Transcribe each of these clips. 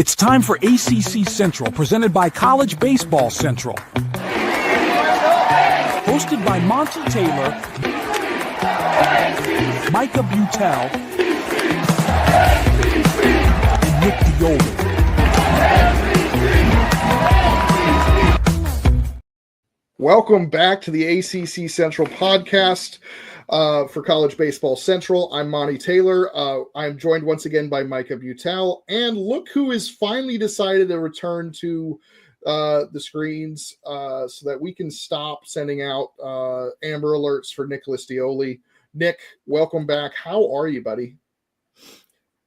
It's time for ACC Central, presented by College Baseball Central. Hosted by Monty Taylor, Micah Butel, and Nick Dioli. Welcome back to the ACC Central podcast for College Baseball Central. I'm Monty Taylor. I'm joined once again by Micah Butel. And look who has finally decided to return to the screens so that we can stop sending out Amber Alerts for Nicholas Dioli. Nick, welcome back. How are you, buddy?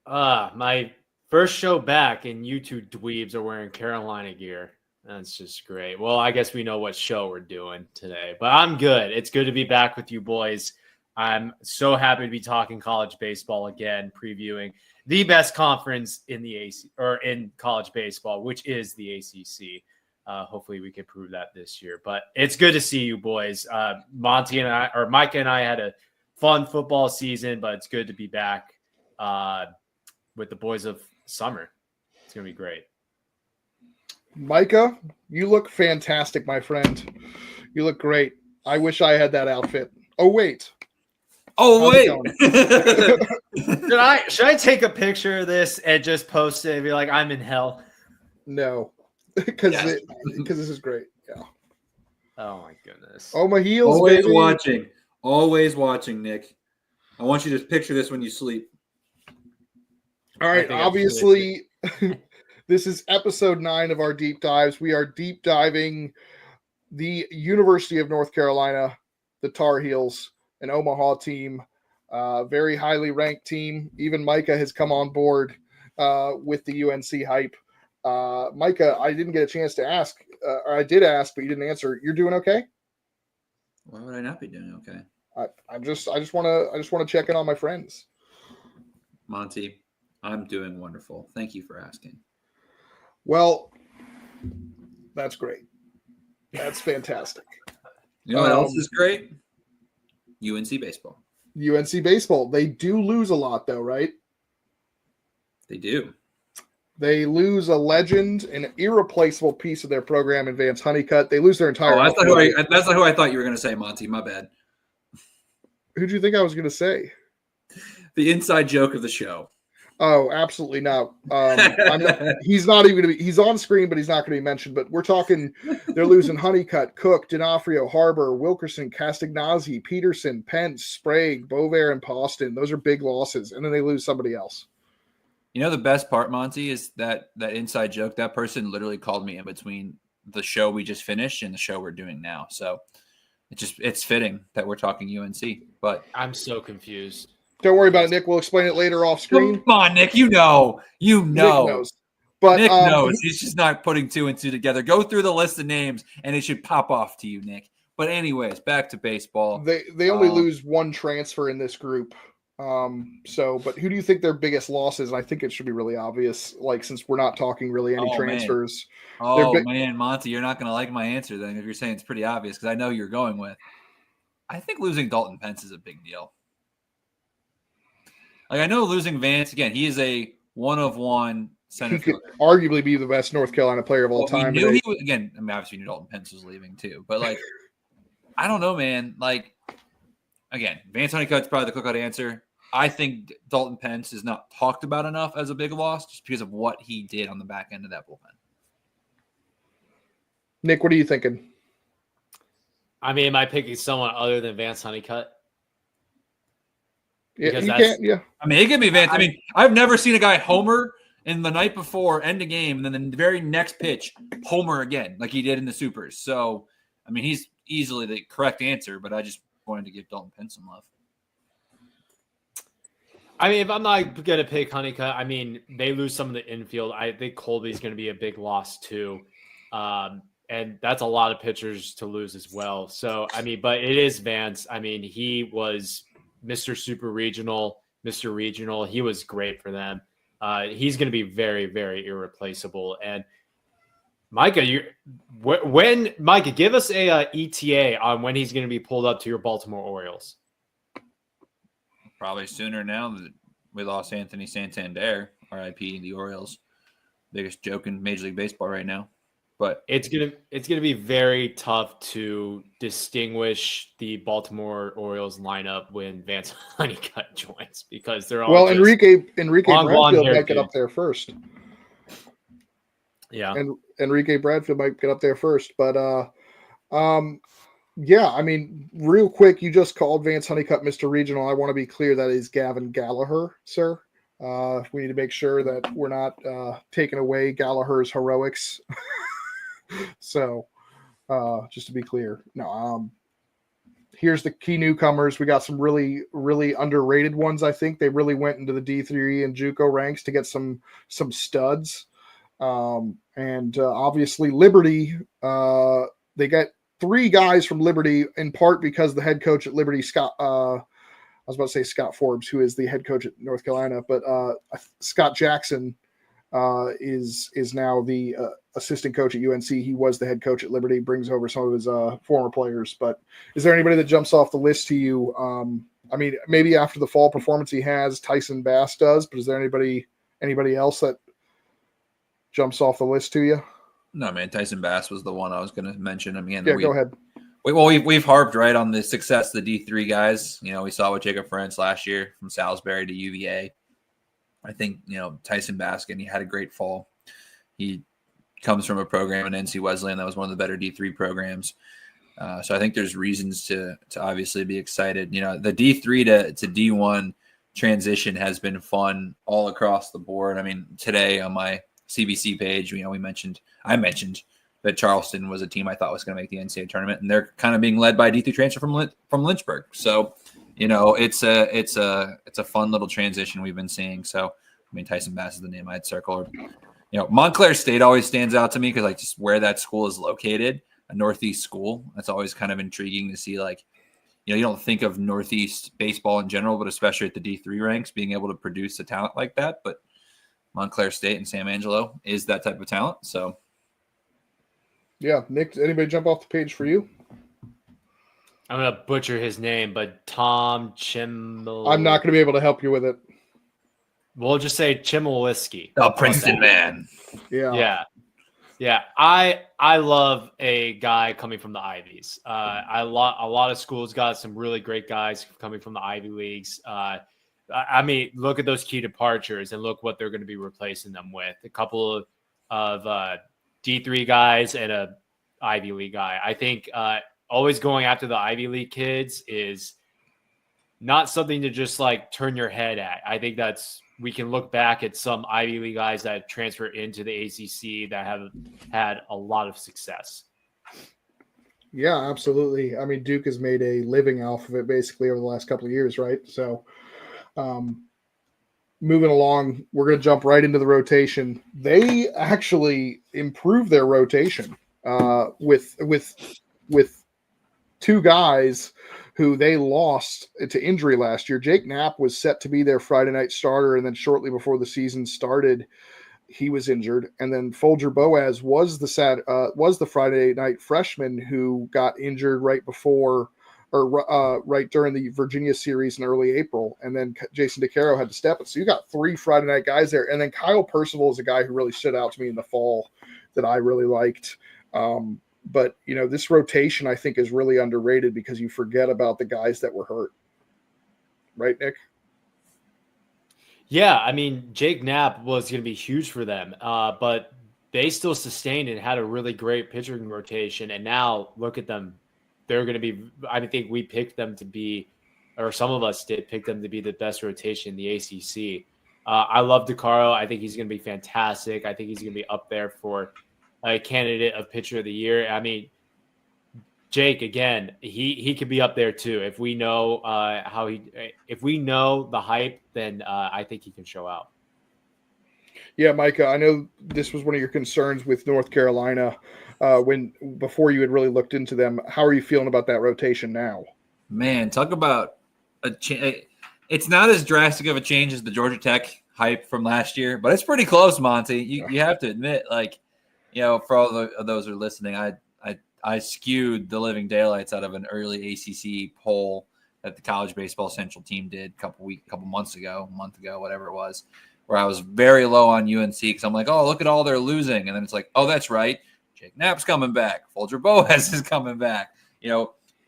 My first show back, and you two dweebs are wearing Carolina gear. That's just great. Well, I guess we know what show we're doing today, but I'm good. It's good to be back with you boys. I'm so happy to be talking college baseball again, previewing the best conference in the AC or in college baseball, which is the ACC. Hopefully we can prove that this year, but it's good to see you boys. Monty and I, or Micah and I, had a fun football season, but it's good to be back with the boys of summer. It's going to be great. Micah, you look fantastic, my friend. You look great. I wish I had that outfit. Oh, wait. Should I take a picture of this and just post it and be like, I'm in hell? No, because this is great. Yeah. Oh my goodness. Oh, my heels. Always watching, Nick. I want you to picture this when you sleep. All right. Obviously, this is episode 9 of our deep dives. We are deep diving the University of North Carolina, the Tar Heels, an Omaha team, very highly ranked team. Even Micah has come on board with the UNC hype. Micah, I didn't get a chance to ask, or I did ask, but you didn't answer. You're doing okay? Why would I not be doing okay? I just want to check in on my friends. Monty, I'm doing wonderful. Thank you for asking. Well, that's great. That's fantastic. You know what else is great? UNC baseball. UNC baseball. They do lose a lot, though, right? They do. They lose a legend, an irreplaceable piece of their program in Vance Honeycutt. They lose their entire. That's not who I thought you were going to say, Monty. My bad. Who'd you think I was going to say? The inside joke of the show. Oh, absolutely not. He's not even going to be. He's on screen, but he's not going to be mentioned. But we're talking. They're losing Honeycutt, Cook, D'Onofrio, Harbor, Wilkerson, Castagnazzi, Peterson, Pence, Sprague, Bovair, and Poston. Those are big losses, and then they lose somebody else. You know the best part, Monty, is that inside joke. That person literally called me in between the show we just finished and the show we're doing now. So it's fitting that we're talking UNC. But I'm so confused. Don't worry about it, Nick. We'll explain it later off screen. Come on, Nick. You know. Nick knows. But Nick knows. He's just not putting 2 and 2 together. Go through the list of names, and it should pop off to you, Nick. But anyways, back to baseball. They only lose one transfer in this group. But who do you think their biggest loss is? And I think it should be really obvious, like, since we're not talking really any transfers. Man, Monty, you're not going to like my answer then if you're saying it's pretty obvious, because I know you're going with. I think losing Dalton Pence is a big deal. Like, I know losing Vance, again, he is a one-of-one center fielder. He could arguably be the best North Carolina player of all time. We knew he was, again, I mean, obviously, we knew Dalton Pence was leaving too. But, like, I don't know, man. Like, again, Vance Honeycutt's probably the cookout answer. I think Dalton Pence is not talked about enough as a big loss just because of what he did on the back end of that bullpen. Nick, what are you thinking? I mean, am I picking someone other than Vance Honeycutt? Yeah, you can't. Yeah, I mean, it could be Vance. I mean, I've never seen a guy homer in the night before, end the game, and then the very next pitch, homer again, like he did in the Supers. So, I mean, he's easily the correct answer, but I just wanted to give Dalton Pence some love. I mean, if I'm not going to pick Honeycutt, I mean, they lose some of the infield. I think Colby's going to be a big loss too. And that's a lot of pitchers to lose as well. So, I mean, but it is Vance. I mean, he was Mr. Super Regional, Mr. Regional. He was great for them. He's going to be very, very irreplaceable. And Micah, Micah, give us a ETA on when he's going to be pulled up to your Baltimore Orioles. Probably sooner now that we lost Anthony Santander, RIP the Orioles. biggest joke in Major League Baseball right now. But it's gonna be very tough to distinguish the Baltimore Orioles lineup when Vance Honeycutt joins, because they're all Enrique long blonde Bradfield hair might get up dudes. there first. Yeah, And Enrique Bradfield might get up there first, but yeah, I mean, real quick, you just called Vance Honeycutt Mr. Regional. I want to be clear that is Gavin Gallagher, sir. We need to make sure that we're not taking away Gallagher's heroics. So, just to be clear, no. Here's the key newcomers. We got some really, really underrated ones. I think they really went into the D3 and JUCO ranks to get some studs. And obviously Liberty, they got 3 guys from Liberty, in part because the head coach at Liberty, Scott, I was about to say Scott Forbes, who is the head coach at North Carolina, but Scott Jackson is now the assistant coach at UNC. He was the head coach at Liberty, brings over some of his former players. But is there anybody that jumps off the list to you? I mean, maybe after the fall performance he has, Tyson Bass does, but is there anybody else that jumps off the list to you? No, man, Tyson Bass was the one I was going to mention. I mean, go ahead. We've harped right on the success of the D3 guys. You know, we saw with Jacob Ferentz last year from Salisbury to UVA. I think, you know, Tyson Baskin, he had a great fall. He comes from a program in NC Wesleyan that was one of the better D3 programs. So I think there's reasons to obviously be excited. You know, the D3 to D1 transition has been fun all across the board. I mean, today on my CBC page, you know, I mentioned that Charleston was a team I thought was going to make the NCAA tournament, and they're kind of being led by a D3 transfer from Lynchburg. So, you know, it's a fun little transition we've been seeing. So, I mean, Tyson Bass is the name I'd circle. You know, Montclair State always stands out to me because like just where that school is located, a Northeast school. That's always kind of intriguing to see. Like, you know, you don't think of Northeast baseball in general, but especially at the D3 ranks, being able to produce a talent like that. But Montclair State and San Angelo is that type of talent. So, yeah, Nick, anybody jump off the page for you? I'm gonna butcher his name, but Tom Chimel. I'm not going to be able to help you with it. We'll just say Chmielewski. oh, Princeton man. Yeah. I love a guy coming from the Ivies. A lot of schools got some really great guys coming from the Ivy Leagues. I mean, look at those key departures and look what they're going to be replacing them with. A couple of D3 guys and a Ivy League guy. I think always going after the Ivy League kids is not something to just like turn your head at. I think we can look back at some Ivy League guys that transfer into the ACC that have had a lot of success. Yeah, absolutely. I mean, Duke has made a living off of it basically over the last couple of years, right? So, moving along, we're going to jump right into the rotation. They actually improved their rotation with 2 guys who they lost to injury last year. Jake Knapp was set to be their Friday night starter, and then shortly before the season started, he was injured. And then Folger Boaz was the Friday night freshman who got injured right during the Virginia series in early April. And then Jason DeCaro had to step it. So you got 3 Friday night guys there. And then Kyle Percival is a guy who really stood out to me in the fall that I really liked. But, you know, this rotation, I think, is really underrated because you forget about the guys that were hurt. Right, Nick? Yeah, I mean, Jake Knapp was going to be huge for them, but they still sustained and had a really great pitching rotation. And now look at them. They're going to be – I think we picked them to be – or some of us did pick them to be the best rotation in the ACC. I love DeCaro. I think he's going to be fantastic. I think he's going to be up there for – a candidate of pitcher of the year. I mean, Jake, again, he could be up there too. If we know if we know the hype, then I think he can show out. Yeah, Micah, I know this was one of your concerns with North Carolina before you had really looked into them. How are you feeling about that rotation now? Man, talk about a change. It's not as drastic of a change as the Georgia Tech hype from last year, but it's pretty close, Monty. You have to admit, like, you know, for all of those who are listening, I skewed the living daylights out of an early ACC poll that the College Baseball Central team did a month ago, whatever it was. where I was very low on UNC because I'm like, oh, look at all they're losing. And then it's like, oh, that's right. Jake Knapp's coming back. Folger Boas is coming back.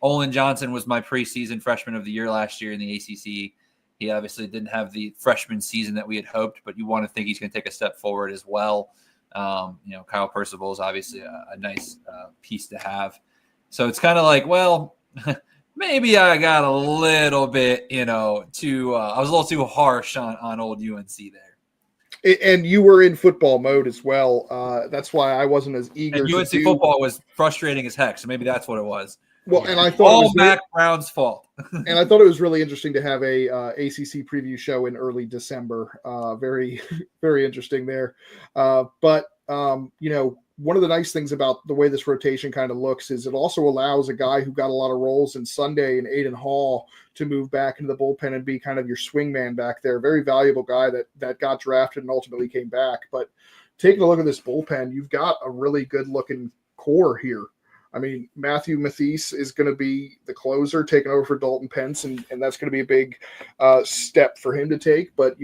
Olin Johnson was my preseason freshman of the year last year in the ACC. He obviously didn't have the freshman season that we had hoped, but you want to think he's going to take a step forward as well. Kyle Percival is obviously a nice piece to have. So it's kind of like, well, maybe I got a little bit, I was a little too harsh on old UNC there. And you were in football mode as well. That's why I wasn't as eager. And UNC football was frustrating as heck, so maybe that's what it was. Well, and I thought it was Mac Brown's fault. And I thought it was really interesting to have a ACC preview show in early December. Very, very interesting there. But one of the nice things about the way this rotation kind of looks is it also allows a guy who got a lot of roles in Sunday and Aiden Hall to move back into the bullpen and be kind of your swing man back there. Very valuable guy that got drafted and ultimately came back. But taking a look at this bullpen, you've got a really good looking core here. I mean, Matthew Mathis is going to be the closer, taking over for Dalton Pence, and that's going to be a big step for him to take. But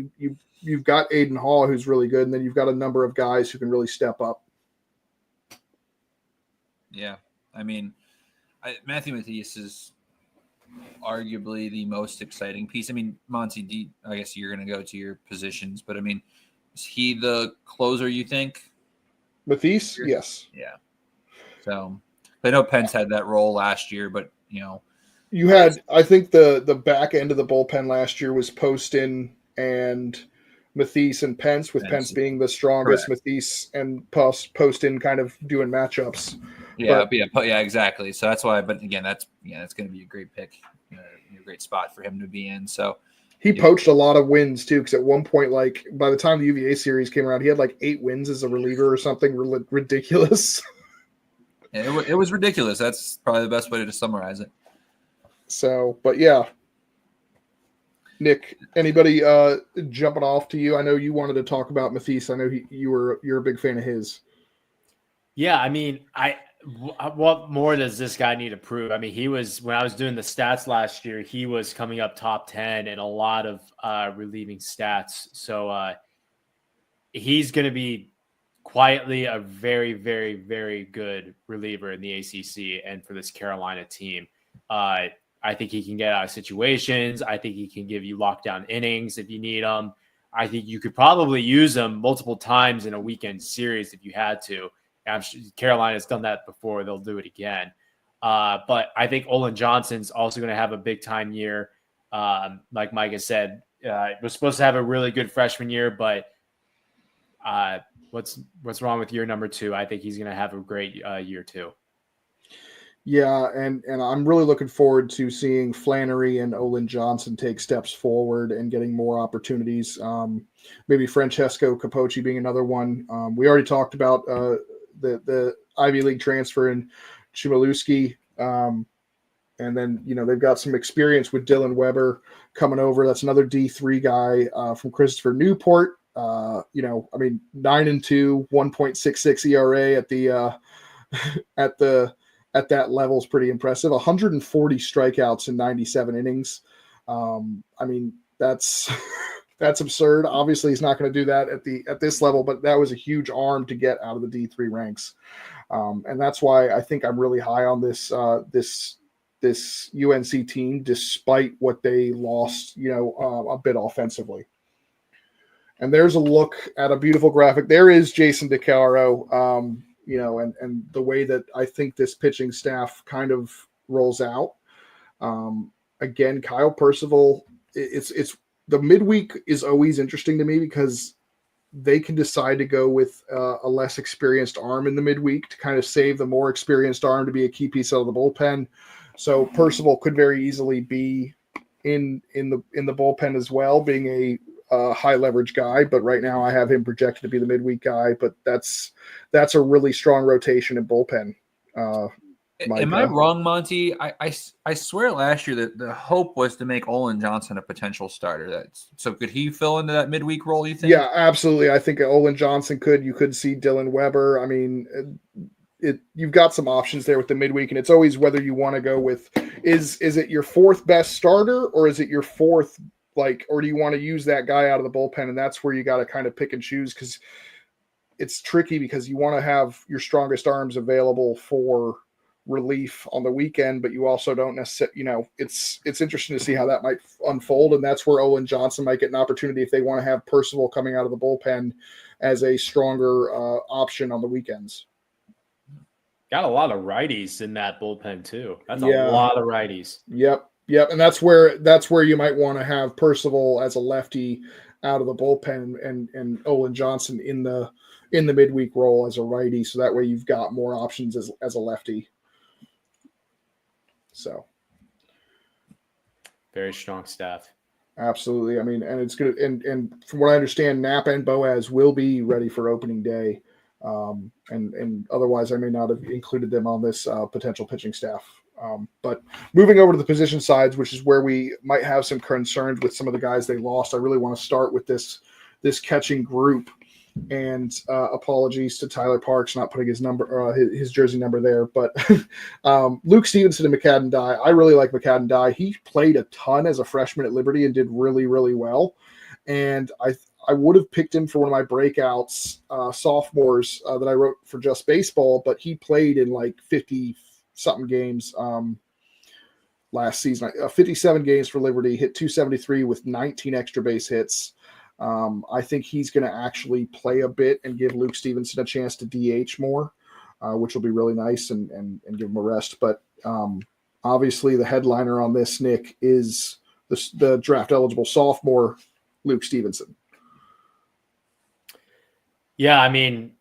you've got Aiden Hall, who's really good, and then you've got a number of guys who can really step up. Yeah, I mean, Matthew Mathis is arguably the most exciting piece. I mean, Monty, I guess you're going to go to your positions, but I mean, is he the closer, you think? Mathis, yes. Yeah. So I know Pence had that role last year, but you had, I think the back end of the bullpen last year was Poston and Mathis and Pence, with Pence being the strongest. Correct. Mathis and Poston kind of doing matchups. Yeah, yeah, exactly. So that's why. But again, that's going to be a great pick, a great spot for him to be in. So he poached a lot of wins too, because at one point, like by the time the UVA series came around, he had like 8 wins as a reliever or something ridiculous. It was ridiculous. That's probably the best way to summarize it. So, but yeah. Nick, anybody jumping off to you? I know you wanted to talk about Mathis. I know you're a big fan of his. Yeah, I mean, what more does this guy need to prove? I mean, when I was doing the stats last year, he was coming up top 10 in a lot of relieving stats. So he's going to be quietly a very, very, very good reliever in the ACC and for this Carolina team. I think he can get out of situations. I think he can give you lockdown innings if you need them. I think you could probably use him multiple times in a weekend series if you had to. I'm sure Carolina's done that before. They'll do it again. But I think Olin Johnson's also going to have a big-time year. Like Micah said, was supposed to have a really good freshman year, but what's wrong with year number 2? I think he's going to have a great year too. Yeah, and I'm really looking forward to seeing Flannery and Olin Johnson take steps forward and getting more opportunities. Maybe Francesco Capocci being another one. We already talked about the Ivy League transfer in Chmielewski. And then, they've got some experience with Dylan Weber coming over. That's another D3 guy from Christopher Newport. 9-2, 1.66 ERA at that level is pretty impressive. 140 strikeouts in 97 innings. That's absurd. Obviously, he's not going to do that at this level, but that was a huge arm to get out of the D3 ranks. And that's why I think I'm really high on this UNC team, despite what they lost, a bit offensively. And there's a look at a beautiful graphic. There is Jason DeCaro. And the way that I think this pitching staff kind of rolls out. Again, Kyle Percival, it's the midweek is always interesting to me because they can decide to go with a less experienced arm in the midweek to kind of save the more experienced arm to be a key piece out of the bullpen. So Percival could very easily be in the bullpen as well, being a high leverage guy, but right now I have him projected to be the midweek guy, but that's a really strong rotation in bullpen. Am I wrong, Monty? I swear last year that the hope was to make Olin Johnson a potential starter. So could he fill into that midweek role, you think? Yeah, absolutely. I think Olin Johnson could. You could see Dylan Weber. I mean, you've got some options there with the midweek, and it's always whether you want to go with is it your 4th best starter or is it your 4th Like, or do you want to use that guy out of the bullpen? And that's where you got to kind of pick and choose, because it's tricky, because you want to have your strongest arms available for relief on the weekend, but you also don't necessarily, it's interesting to see how that might unfold. And that's where Olin Johnson might get an opportunity if they want to have Percival coming out of the bullpen as a stronger option on the weekends. Got a lot of righties in that bullpen too. That's a lot of righties. Yep. And that's where you might want to have Percival as a lefty out of the bullpen, and Olin Johnson in the midweek role as a righty. So that way you've got more options as a lefty. So very strong staff. Absolutely. I mean, and it's good. And from what I understand, Napa and Boaz will be ready for opening day. And otherwise I may not have included them on this potential pitching staff. But moving over to the position sides, which is where we might have some concerns with some of the guys they lost, I really want to start with this catching group. And apologies to Tyler Parks not putting his jersey number there, but Luke Stevenson and McCadden Dye. I really like McCadden Dye. He played a ton as a freshman at Liberty and did really, really well. And I would have picked him for one of my breakouts sophomores that I wrote for Just Baseball, but he played in like 50-something games last season. 57 games for Liberty, hit 273 with 19 extra base hits. I think he's going to actually play a bit and give Luke Stevenson a chance to DH more, which will be really nice and give him a rest. But obviously the headliner on this, Nick, is the draft-eligible sophomore, Luke Stevenson. Yeah, I mean,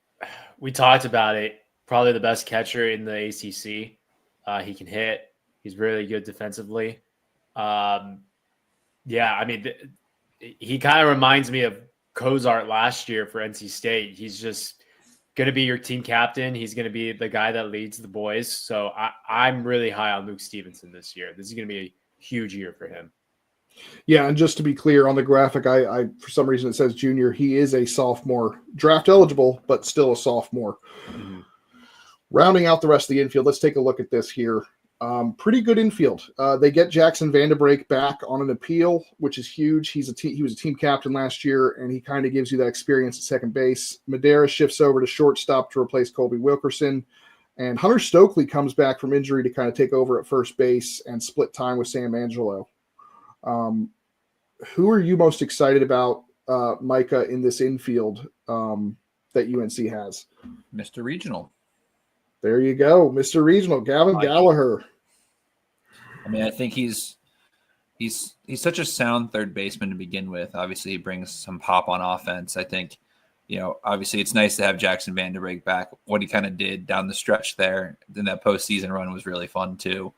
we talked about it. Probably the best catcher in the ACC. He can hit. He's really good defensively. Yeah, I mean, he kind of reminds me of Cozart last year for NC State. He's just going to be your team captain. He's going to be the guy that leads the boys. So I'm really high on Luke Stevenson this year. This is going to be a huge year for him. Yeah, and just to be clear on the graphic, I for some reason it says junior. He is a sophomore, draft eligible, but still a sophomore. Mm-hmm. Rounding out the rest of the infield, let's take a look at this here. Pretty good infield. They get Jackson Vanderbrake back on an appeal, which is huge. He was a team captain last year, and he kind of gives you that experience at second base. Madera shifts over to shortstop to replace Colby Wilkerson, and Hunter Stokely comes back from injury to kind of take over at first base and split time with Sam Angelo. Who are you most excited about, Micah, in this infield that UNC has? Mr. Regional. There you go, Mr. Regional, Gavin Gallagher. I mean, I think he's such a sound third baseman to begin with. Obviously, he brings some pop on offense. I think, obviously it's nice to have Jackson Vanderbrake back. What he kind of did down the stretch there in that postseason run was really fun too.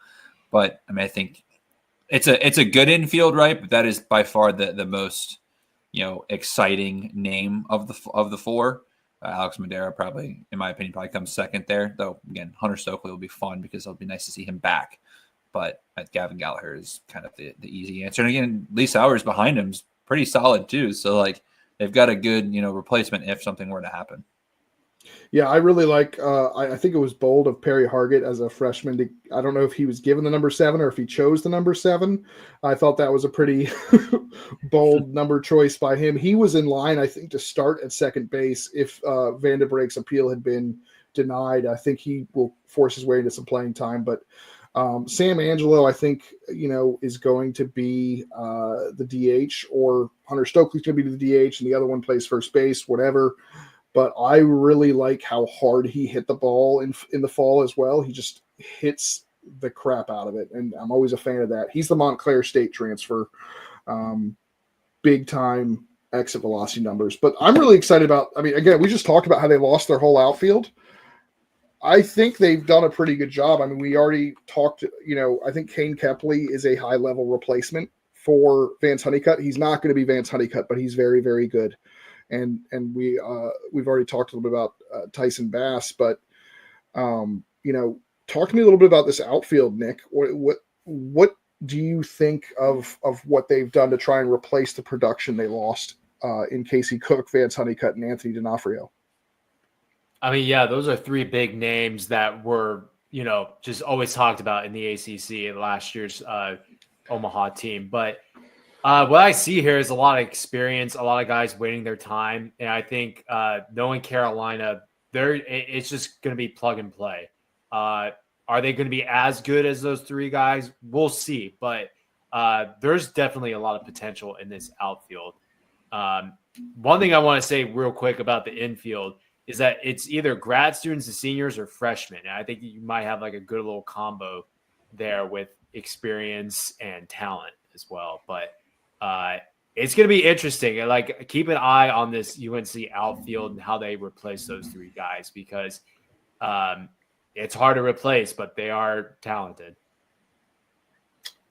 But I mean, I think it's a good infield, right? But that is by far the most exciting name of the four. Alex Madera probably, in my opinion, comes second there. Though again, Hunter Stokely will be fun because it'll be nice to see him back. But Gavin Gallagher is kind of the easy answer. And again, Lee Sowers behind him is pretty solid too. So like they've got a good replacement if something were to happen. Yeah, I really like. I think it was bold of Perry Hargett as a freshman. I don't know if he was given the number 7 or if he chose the number 7. I thought that was a pretty bold number choice by him. He was in line, I think, to start at second base if Vanderbrake's appeal had been denied. I think he will force his way into some playing time. But Sam Angelo, I think, is going to be the DH, or Hunter Stokely's going to be the DH, and the other one plays first base, whatever. But I really like how hard he hit the ball in the fall as well. He just hits the crap out of it, and I'm always a fan of that. He's the Montclair State transfer, big time exit velocity numbers. But I'm really excited about. I mean, again, we just talked about how they lost their whole outfield. I think they've done a pretty good job. I mean, we already talked. I think Kane Kepley is a high level replacement for Vance Honeycutt. He's not going to be Vance Honeycutt, but he's very, very good. And we've already talked a little bit about Tyson Bass, but talk to me a little bit about this outfield, Nick. What do you think of what they've done to try and replace the production they lost in Casey Cook, Vance Honeycutt, and Anthony D'Onofrio? I mean, yeah, those are 3 big names that were just always talked about in the ACC last year's Omaha team, but What I see here is a lot of experience, a lot of guys waiting their time, and I think knowing Carolina, it's just going to be plug and play. Are they going to be as good as those three guys? We'll see, but there's definitely a lot of potential in this outfield. One thing I want to say real quick about the infield is that it's either grad students and seniors or freshmen. And I think you might have like a good little combo there with experience and talent as well. But it's going to be interesting. And like, keep an eye on this UNC outfield and how they replace those three guys, because it's hard to replace, but they are talented.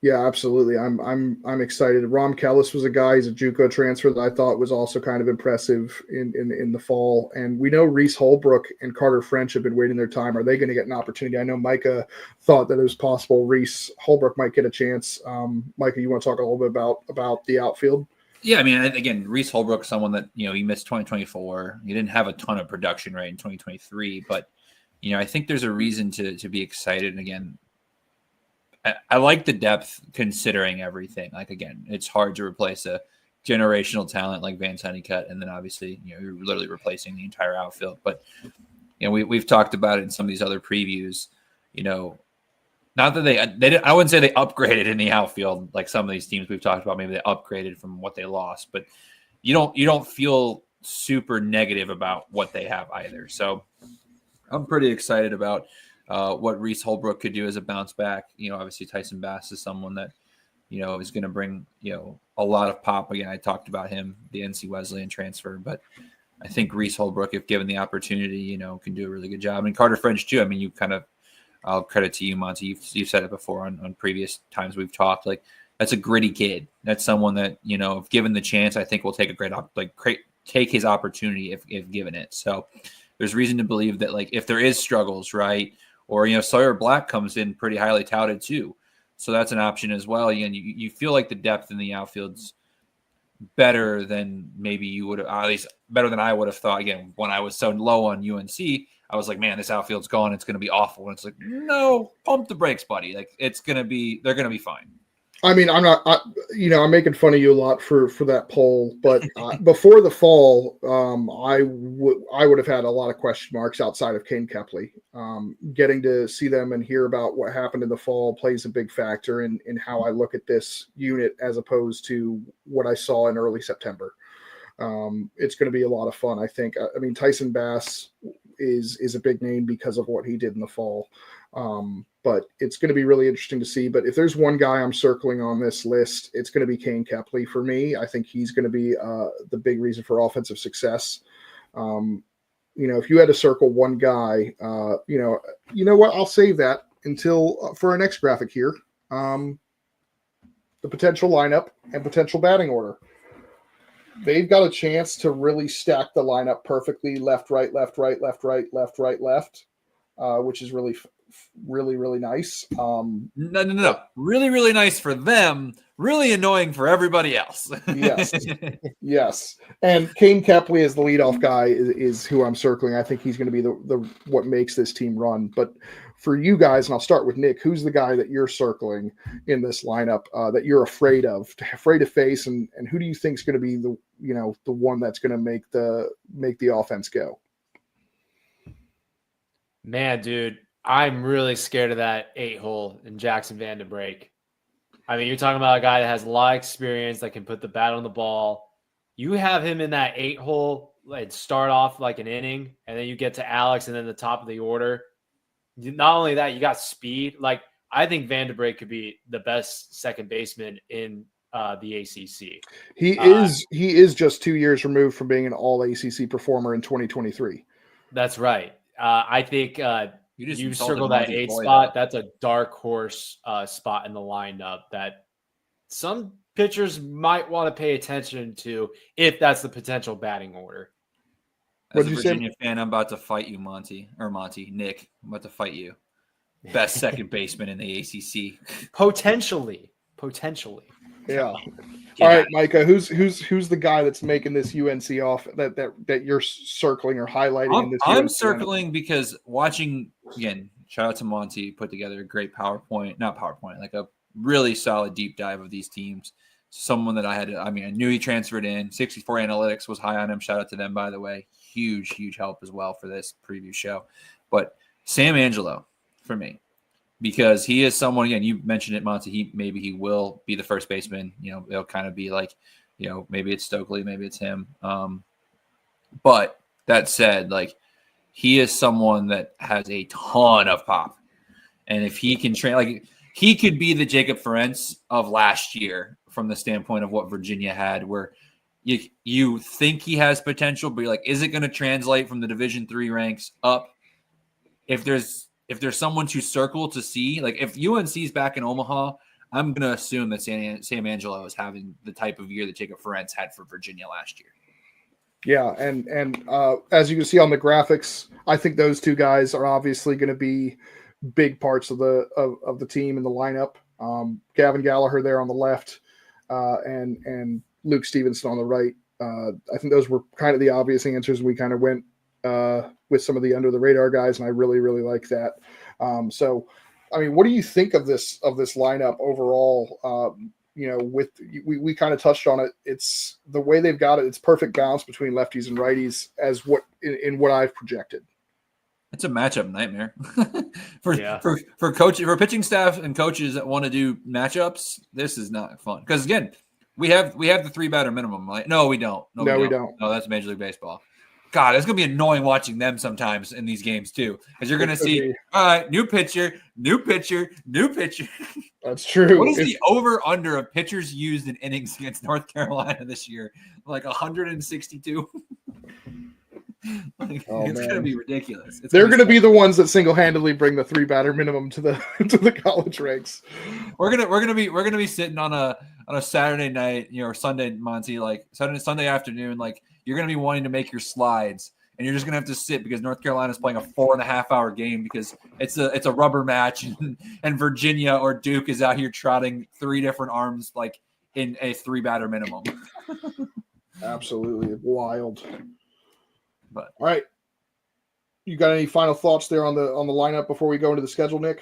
Yeah, absolutely. I'm excited. Rom Kellis was a guy, he's a JUCO transfer that I thought was also kind of impressive in the fall. And we know Reese Holbrook and Carter French have been waiting their time. Are they going to get an opportunity? I know Micah thought that it was possible Reese Holbrook might get a chance. Micah, you want to talk a little bit about the outfield? Yeah, I mean, again, Reese Holbrook, someone that, he missed 2024. He didn't have a ton of production in 2023, but, I think there's a reason to be excited. And again, I like the depth considering everything. Like, again, it's hard to replace a generational talent like Vance Honeycutt, and then obviously, you're literally replacing the entire outfield. But, we've talked about it in some of these other previews, not that I wouldn't say they upgraded in the outfield like some of these teams we've talked about. Maybe they upgraded from what they lost, but you don't feel super negative about what they have either. So I'm pretty excited about what Reese Holbrook could do as a bounce back. Obviously Tyson Bass is someone that, is going to bring, a lot of pop. Again, I talked about him, the NC Wesleyan transfer, but I think Reese Holbrook, if given the opportunity, can do a really good job. And Carter French too. I mean, I'll credit to you, Monty. You've said it before on previous times we've talked. Like, that's a gritty kid. That's someone that, if given the chance, I think will take take his opportunity if given it. So there's reason to believe that, like, if there is struggles, right, or Sawyer Black comes in pretty highly touted too, so that's an option as well. Again, you feel like the depth in the outfield's better than maybe you would have, at least better than I would have thought. Again, when I was so low on UNC, I was like, man, this outfield's gone. It's going to be awful. And it's like, no, pump the brakes, buddy. Like, they're going to be fine. I mean, I'm making fun of you a lot for that poll, but before the fall, I would have had a lot of question marks outside of Kane Kepley. Getting to see them and hear about what happened in the fall plays a big factor in how I look at this unit as opposed to what I saw in early September. It's going to be a lot of fun, I think. I mean, Tyson Bass is a big name because of what he did in the fall. But it's going to be really interesting to see. But if there's one guy I'm circling on this list, it's going to be Kane Kepley for me. I think he's going to be the big reason for offensive success. If you had to circle one guy, you know what? I'll save that until for our next graphic here. The potential lineup and potential batting order. They've got a chance to really stack the lineup perfectly, left, right, left, right, left, right, left, right, left, which is really nice. No. Really, really nice for them. Really annoying for everybody else. Yes. And Kane Kepley as the leadoff guy is who I'm circling. I think he's going to be the what makes this team run. But for you guys, and I'll start with Nick, who's the guy that you're circling in this lineup that you're afraid to face, and who do you think is going to be the one that's going to make the offense go? Man, dude, I'm really scared of that 8-hole in Jackson Van de Break. I mean, you're talking about a guy that has a lot of experience, that can put the bat on the ball. You have him in that 8-hole, like, start off like an inning, and then you get to Alex and then the top of the order. Not only that, you got speed. Like, I think Van de Break could be the best second baseman in the ACC. He is just 2 years removed from being an all ACC performer in 2023. That's right. I think you circle that 8 spot. Though. That's a dark horse spot in the lineup that some pitchers might want to pay attention to if that's the potential batting order. As a Virginia fan, I'm about to fight you, Nick. I'm about to fight you. Best second baseman in the ACC. Potentially. Yeah. All right, Micah, who's the guy that's making this UNC off that you're circling or highlighting in this? I'm circling because watching, again, shout out to Monty, put together a great like a really solid deep dive of these teams. someone that I knew he transferred in. 64 Analytics was high on him. Shout out to them, by the way. Huge help as well for this preview show. But Sam Angelo for me, because he is someone, again, you mentioned it, Monty, maybe he will be the first baseman. It'll kind of be like, maybe it's Stokely, maybe it's him. But that said, like, he is someone that has a ton of pop. And if he can train, like, he could be the Jacob Ferencz of last year from the standpoint of what Virginia had, where you think he has potential, but you're like, is it going to translate from the Division III ranks up? If there's someone to circle to see, like if UNC's back in Omaha, I'm going to assume that Sam Angelo is having the type of year that Jacob Ferencz had for Virginia last year. Yeah, and as you can see on the graphics, I think those two guys are obviously going to be big parts of the team and the lineup. Gavin Gallagher there on the left, and Luke Stevenson on the right. I think those were kind of the obvious answers. We kind of went with some of the under the radar guys, and I really, really like that. So, I mean, what do you think of this lineup overall? We kind of touched on it. It's the way they've got it. It's perfect balance between lefties and righties as what I've projected. It's a matchup nightmare for pitching staff and coaches that want to do matchups. This is not fun because again, we have the 3 batter minimum. Right? No, we don't. No, we don't. No, that's Major League Baseball. God, it's gonna be annoying watching them sometimes in these games too, because you're gonna see, all right, new pitcher. That's true. What is the over/under of pitchers used in innings against North Carolina this year? Like 162. It's gonna be ridiculous. They're gonna be the ones that single-handedly bring the 3 batter minimum to the college ranks. We're gonna be sitting on a Saturday night, or Sunday, Monty, like Sunday afternoon, like. You're going to be wanting to make your slides, and you're just going to have to sit because North Carolina is playing a 4.5-hour game because it's a rubber match, and Virginia or Duke is out here trotting 3 different arms like in a 3 batter minimum. Absolutely wild. But all right, you got any final thoughts there on the lineup before we go into the schedule, Nick?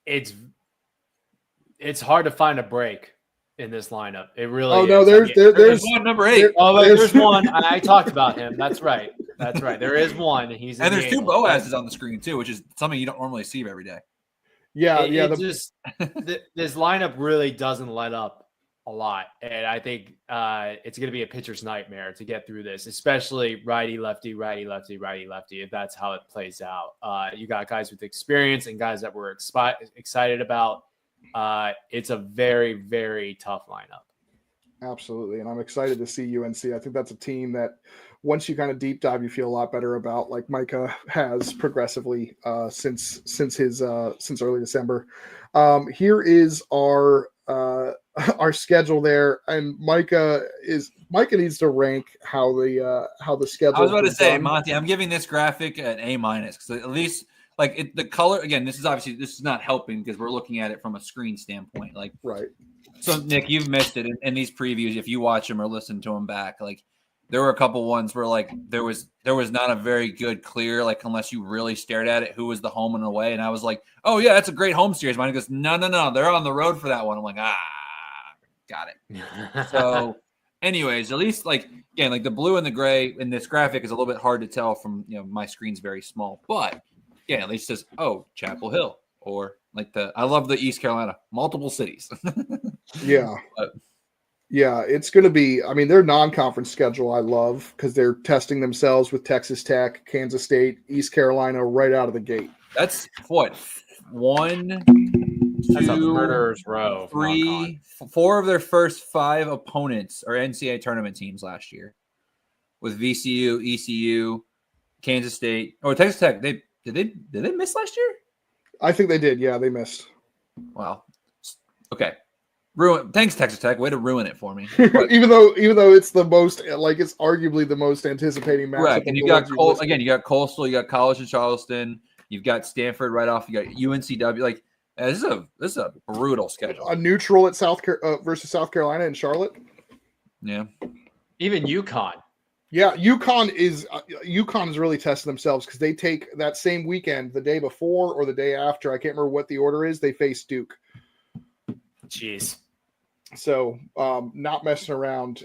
It's hard to find a break in this lineup. It really is. No, there's one, number 8. There's one. I talked about him. That's right. There is one. And there's 2 Boazes on the screen too, which is something you don't normally see every day. This lineup really doesn't let up a lot, and I think it's going to be a pitcher's nightmare to get through this, especially righty lefty. If that's how it plays out, you got guys with experience and guys that we're excited about. It's a very, very tough lineup. Absolutely. And I'm excited to see UNC. I think that's a team that once you kind of deep dive, you feel a lot better about, like Micah has progressively since early December. Here is our schedule there. And Micah needs to rank how the schedule. I was about to say, Monty, I'm giving this graphic an A- because at least the color, again, this is not helping because we're looking at it from a screen standpoint. Like, right. So Nick, you've missed it in these previews. If you watch them or listen to them back, like there were a couple ones where like there was not a very good clear, like unless you really stared at it, who was the home and away. And I was like, oh yeah, that's a great home series. Mine goes, no, they're on the road for that one. I'm like, got it. So anyways, at least like, again, like the blue and the gray in this graphic is a little bit hard to tell from, my screen's very small, but yeah, at least it says, oh, Chapel Hill, or like I love the East Carolina, multiple cities. Yeah. Yeah, it's going to be, I mean, their non-conference schedule I love because they're testing themselves with Texas Tech, Kansas State, East Carolina right out of the gate. That's what? 1, 2, that's a murderer's row. 3, 4 of their first 5 opponents are NCAA tournament teams last year with VCU, ECU, Kansas State. Oh, Texas Tech, Did they miss last year? I think they did. Yeah, they missed. Wow. Okay. Thanks, Texas Tech. Way to ruin it for me. even though it's the most, like, it's arguably the most anticipating matchup. Right. And you got you got Coastal, you got College of Charleston, you've got Stanford right off, you got UNCW. Like, this is a brutal schedule. A neutral at versus South Carolina and Charlotte. Yeah. Even UConn. Yeah, UConn is really testing themselves because they take that same weekend, the day before or the day after. I can't remember what the order is. They face Duke. Jeez. So not messing around.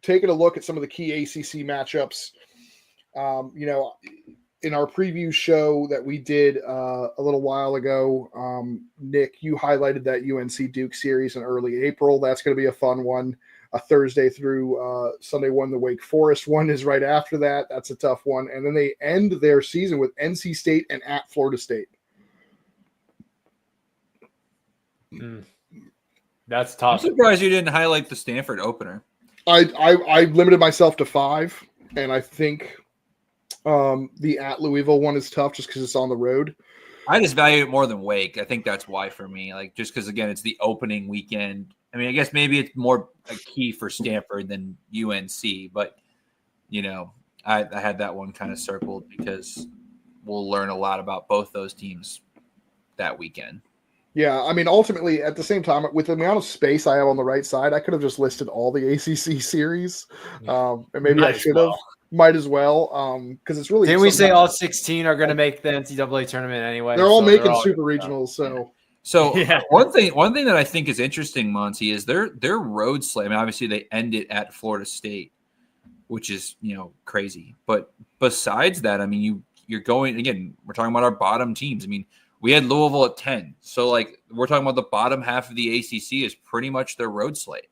Taking a look at some of the key ACC matchups. In our preview show that we did a little while ago, Nick, you highlighted that UNC Duke series in early April. That's going to be a fun one. A Thursday through Sunday one. The Wake Forest one is right after that. That's a tough one. And then they end their season with NC State and at Florida State. That's tough. I'm surprised you didn't highlight the Stanford opener. I limited myself to 5, and I think the at Louisville one is tough just because it's on the road. I just value it more than Wake. I think that's why for me. Like, just because, again, it's the opening weekend. I mean, I guess maybe it's more a key for Stanford than UNC, but, I had that one kind of circled because we'll learn a lot about both those teams that weekend. Yeah, I mean, ultimately, at the same time, with the amount of space I have on the right side, I could have just listed all the ACC series, and maybe I should have. Might as well, because it's really. Didn't we say all 16 are going to make the NCAA tournament anyway? They're all making super regionals, So yeah. one thing that I think is interesting, Monty, is their road slate. I mean, obviously they end it at Florida State, which is crazy. But besides that, I mean, you're going again. We're talking about our bottom teams. I mean, we had Louisville at 10, so like we're talking about the bottom half of the ACC is pretty much their road slate.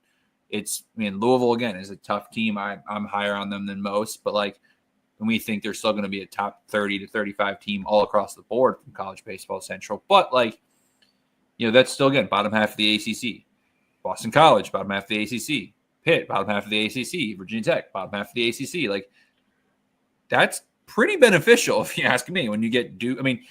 Louisville again is a tough team. I'm higher on them than most, but like we think they're still going to be a top 30 to 35 team all across the board from College Baseball Central. But like, that's still again bottom half of the ACC. Boston College, bottom half of the ACC. Pitt, bottom half of the ACC. Virginia Tech, bottom half of the ACC. Like that's pretty beneficial if you ask me. When you get Duke, I mean,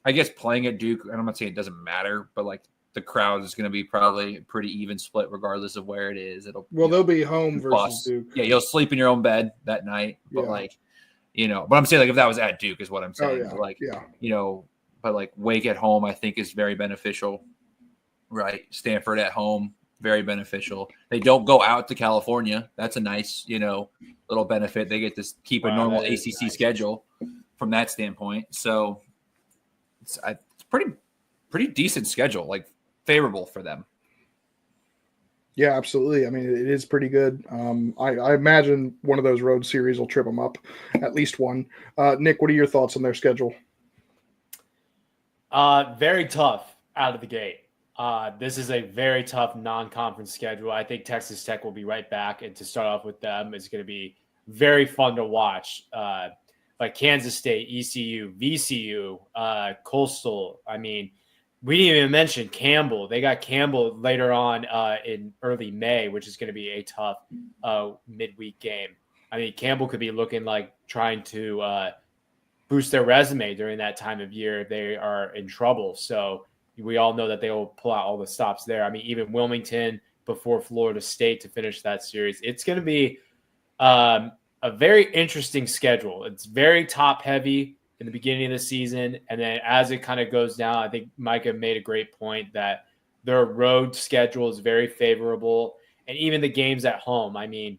I guess playing at Duke, and I'm not saying it doesn't matter, but like. The crowd is going to be probably a pretty even split regardless of where it is. They'll be home versus Duke. Yeah, you'll sleep in your own bed that night. But but I'm saying like if that was at Duke is what I'm saying. Oh, yeah. But but like Wake at home, I think is very beneficial. Right. Stanford at home, very beneficial. They don't go out to California. That's a nice, little benefit. They get to keep a normal ACC schedule from that standpoint. So it's pretty decent schedule. Like, favorable for them. Yeah, absolutely. I mean, it is pretty good. I imagine one of those road series will trip them up, at least one. Nick, what are your thoughts on their schedule? Very tough out of the gate. This is a very tough non-conference schedule. I think Texas Tech will be right back, and to start off with them is going to be very fun to watch. Like Kansas State, ECU, VCU, Coastal. I mean, we didn't even mention Campbell. They got Campbell later on in early May, which is going to be a tough midweek game. I mean, Campbell could be looking like trying to boost their resume during that time of year if they are in trouble. So we all know that they will pull out all the stops there. I mean, even Wilmington before Florida State to finish that series. It's going to be a very interesting schedule. It's very top heavy in the beginning of the season. And then as it kind of goes down, I think Micah made a great point that their road schedule is very favorable. And even the games at home, I mean,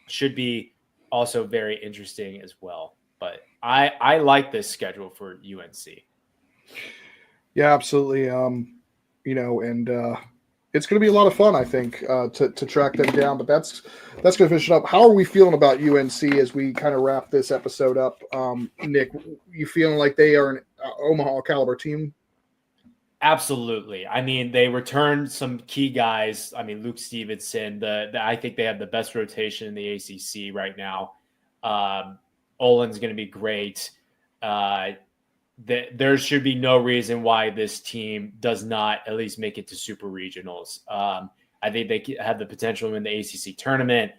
should be also very interesting as well. But I like this schedule for UNC. Yeah, absolutely. It's going to be a lot of fun, I think, to track them down. But that's going to finish it up. How are we feeling about UNC as we kind of wrap this episode up? Nick, you feeling like they are an Omaha caliber team? Absolutely. I mean, they returned some key guys. I mean, Luke Stevenson. I think they have the best rotation in the ACC right now. Olin's going to be great. There should be no reason why this team does not at least make it to super regionals. I think they have the potential in the ACC tournament.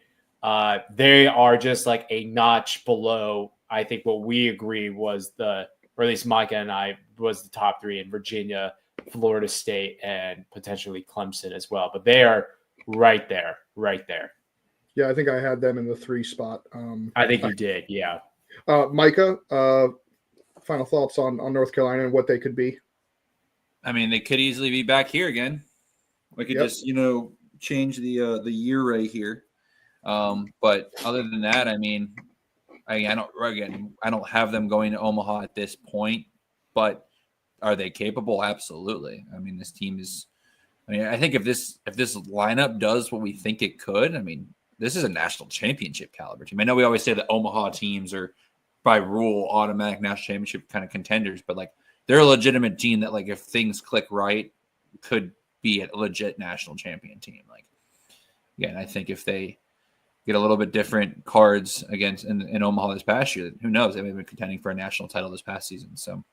They are just like a notch below, I think, what we agree was or at least Micah and I, was the top three in Virginia, Florida State, and potentially Clemson as well. But they are right there. Yeah, I think I had them in the 3 spot. I think you did, yeah. Micah, final thoughts on North Carolina and what they could be? I mean, they could easily be back here again. We could just, change the year right here. But other than that, I mean, I don't have them going to Omaha at this point, but are they capable? Absolutely. I mean, this team is I mean, I think if this lineup does what we think it could, I mean, this is a national championship caliber team. I know we always say that Omaha teams are by rule automatic national championship kind of contenders, but like they're a legitimate team that like if things click right could be a legit national champion team. Like again, I think if they get a little bit different cards against in Omaha this past year, who knows? They may have been contending for a national title this past season. So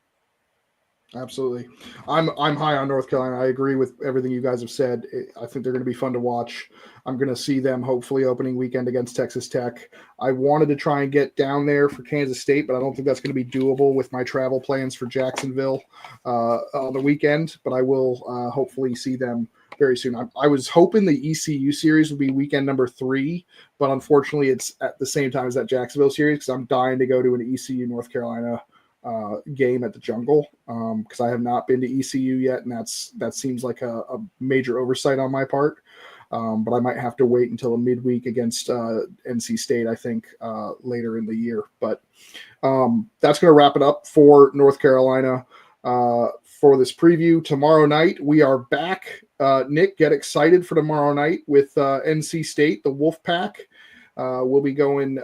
absolutely. I'm high on North Carolina. I agree with everything you guys have said. I think they're going to be fun to watch. I'm going to see them hopefully opening weekend against Texas Tech. I wanted to try and get down there for Kansas State, but I don't think that's going to be doable with my travel plans for Jacksonville on the weekend, but I will hopefully see them very soon. I was hoping the ECU series would be weekend number 3, but unfortunately it's at the same time as that Jacksonville series because I'm dying to go to an ECU North Carolina game at the Jungle because I have not been to ECU yet, and that seems like a major oversight on my part. But I might have to wait until a midweek against NC State, I think, later in the year. But that's going to wrap it up for North Carolina for this preview. Tomorrow night, we are back. Nick, get excited for tomorrow night with NC State, the Wolfpack. We'll be going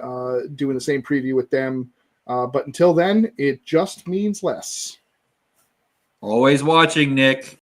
doing the same preview with them. But until then, it just means less. always watching, Nick.